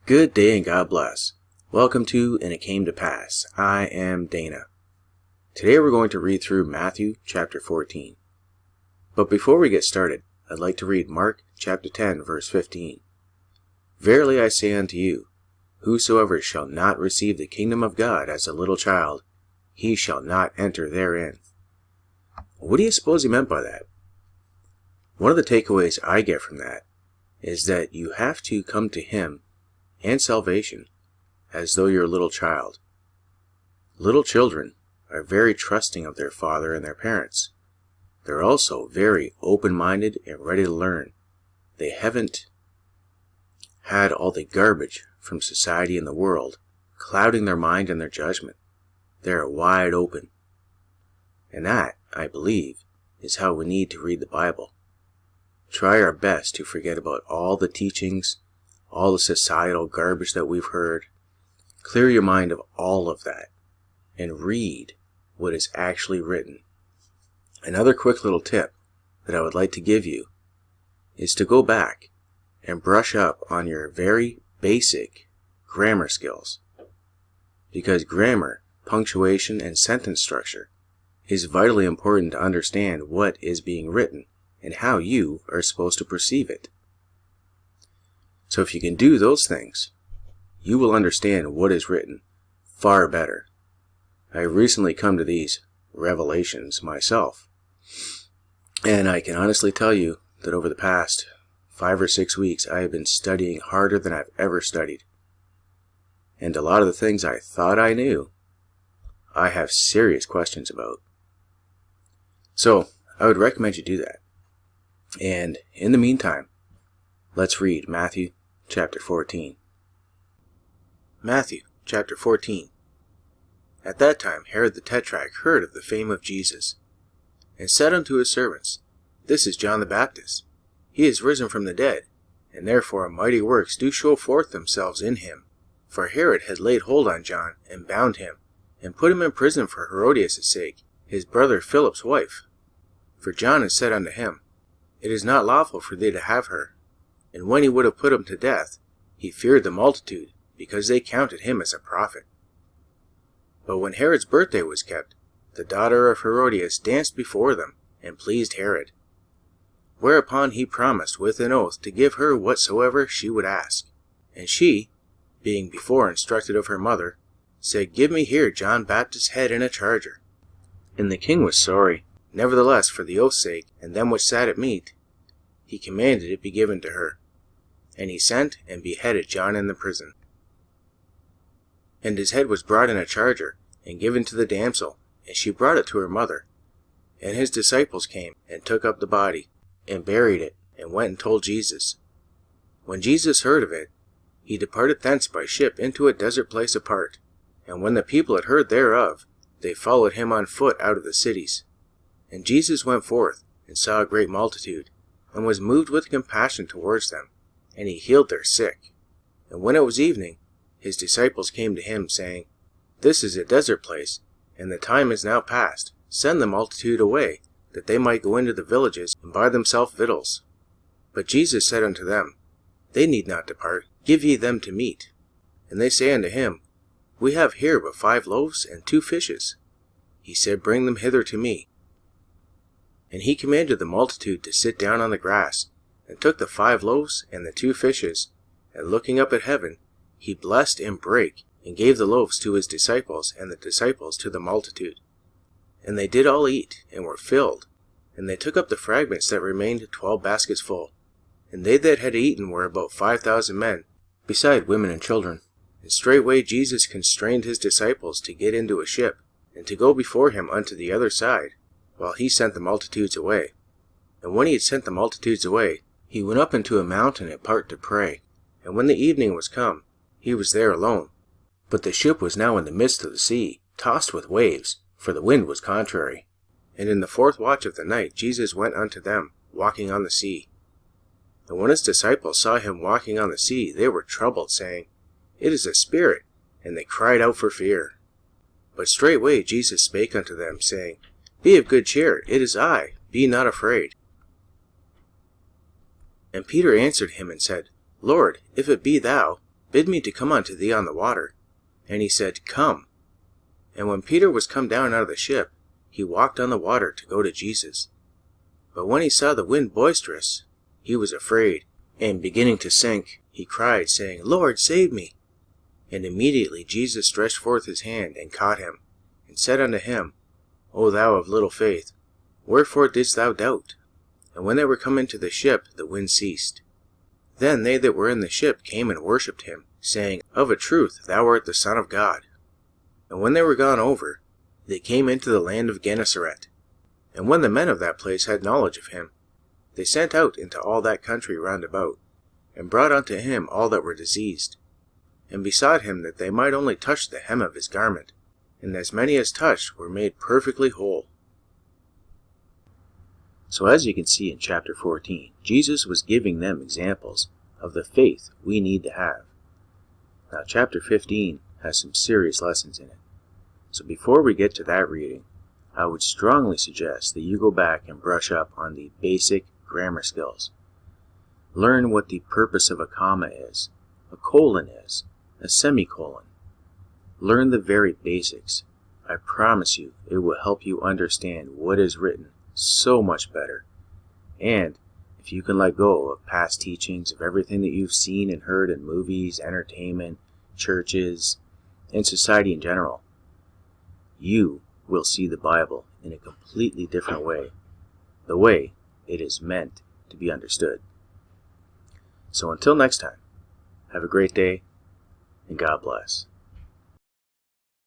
Good day and God bless. Welcome to And It Came to Pass. I am Dana. Today we're going to read through Matthew chapter 14. But before we get started, I'd like to read Mark chapter 10 verse 15. Verily I say unto you, whosoever shall not receive the kingdom of God as a little child, he shall not enter therein. What do you suppose he meant by that? One of the takeaways I get from that is that you have to come to him and salvation as though you're a little child. Little children are very trusting of their father and their parents. They're also very open-minded and ready to learn. They haven't had all the garbage from society and the world clouding their mind and their judgment. They're wide open. And that, I believe, is how we need to read the Bible. Try our best to forget about all the teachings, all the societal garbage that we've heard. Clear your mind of all of that and read what is actually written. Another quick little tip that I would like to give you is to go back and brush up on your very basic grammar skills. Because grammar, punctuation, and sentence structure is vitally important to understand what is being written and how you are supposed to perceive it. So if you can do those things, you will understand what is written far better. I recently come to these revelations myself, and I can honestly tell you that over the past 5 or 6 weeks I have been studying harder than I've ever studied. And a lot of the things I thought I knew, I have serious questions about. So I would recommend you do that. And in the meantime, let's read Matthew chapter 14. Matthew chapter 14. At that time Herod the Tetrarch heard of the fame of Jesus, and said unto his servants, This is John the Baptist. He is risen from the dead, and therefore mighty works do show forth themselves in him. For Herod had laid hold on John, and bound him, and put him in prison for Herodias' sake, his brother Philip's wife. For John had said unto him, It is not lawful for thee to have her. And when he would have put him to death, he feared the multitude, because they counted him as a prophet. But when Herod's birthday was kept, the daughter of Herodias danced before them, and pleased Herod. Whereupon he promised with an oath to give her whatsoever she would ask. And she, being before instructed of her mother, said, Give me here John Baptist's head in a charger. And the king was sorry. Nevertheless, for the oath's sake, and them which sat at meat, he commanded it be given to her. And he sent and beheaded John in the prison. And his head was brought in a charger, and given to the damsel, and she brought it to her mother. And his disciples came, and took up the body, and buried it, and went and told Jesus. When Jesus heard of it, he departed thence by ship into a desert place apart. And when the people had heard thereof, they followed him on foot out of the cities. And Jesus went forth, and saw a great multitude, and was moved with compassion towards them, and he healed their sick. And when it was evening, his disciples came to him, saying, This is a desert place, and the time is now past. Send the multitude away, that they might go into the villages, and buy themselves victuals. But Jesus said unto them, They need not depart, give ye them to meat. And they say unto him, We have here but 5 loaves and 2 fishes. He said, Bring them hither to me. And he commanded the multitude to sit down on the grass, and took the 5 loaves and the 2 fishes, and looking up at heaven, he blessed and brake, and gave the loaves to his disciples, and the disciples to the multitude. And they did all eat, and were filled. And they took up the fragments that remained 12 baskets full. And they that had eaten were about 5,000 men, beside women and children. And straightway Jesus constrained his disciples to get into a ship, and to go before him unto the other side, while he sent the multitudes away. And when he had sent the multitudes away, he went up into a mountain apart to pray. And when the evening was come, he was there alone. But the ship was now in the midst of the sea, tossed with waves, for the wind was contrary. And in the 4th watch of the night Jesus went unto them, walking on the sea. And when his disciples saw him walking on the sea, they were troubled, saying, It is a spirit, and they cried out for fear. But straightway Jesus spake unto them, saying, Be of good cheer, it is I, be not afraid. And Peter answered him and said, Lord, if it be thou, bid me to come unto thee on the water. And he said, Come. And when Peter was come down out of the ship, he walked on the water to go to Jesus. But when he saw the wind boisterous, he was afraid, and beginning to sink, he cried, saying, Lord, save me. And immediately Jesus stretched forth his hand, and caught him, and said unto him, O thou of little faith, wherefore didst thou doubt? And when they were come into the ship, the wind ceased. Then they that were in the ship came and worshipped him, saying, Of a truth thou art the Son of God. And when they were gone over, they came into the land of Gennesaret. And when the men of that place had knowledge of him, they sent out into all that country round about, and brought unto him all that were diseased, and besought him that they might only touch the hem of his garment, and as many as touched were made perfectly whole. So as you can see in chapter 14, Jesus was giving them examples of the faith we need to have. Now chapter 15 has some serious lessons in it. So before we get to that reading, I would strongly suggest that you go back and brush up on the basic grammar skills. Learn what the purpose of a comma is, a colon is, a semicolon. Learn the very basics. I promise you it will help you understand what is written so much better. And if you can let go of past teachings of everything that you've seen and heard in movies, entertainment, churches, and society in general, you will see the Bible in a completely different way, the way it is meant to be understood. So until next time, have a great day, and God bless.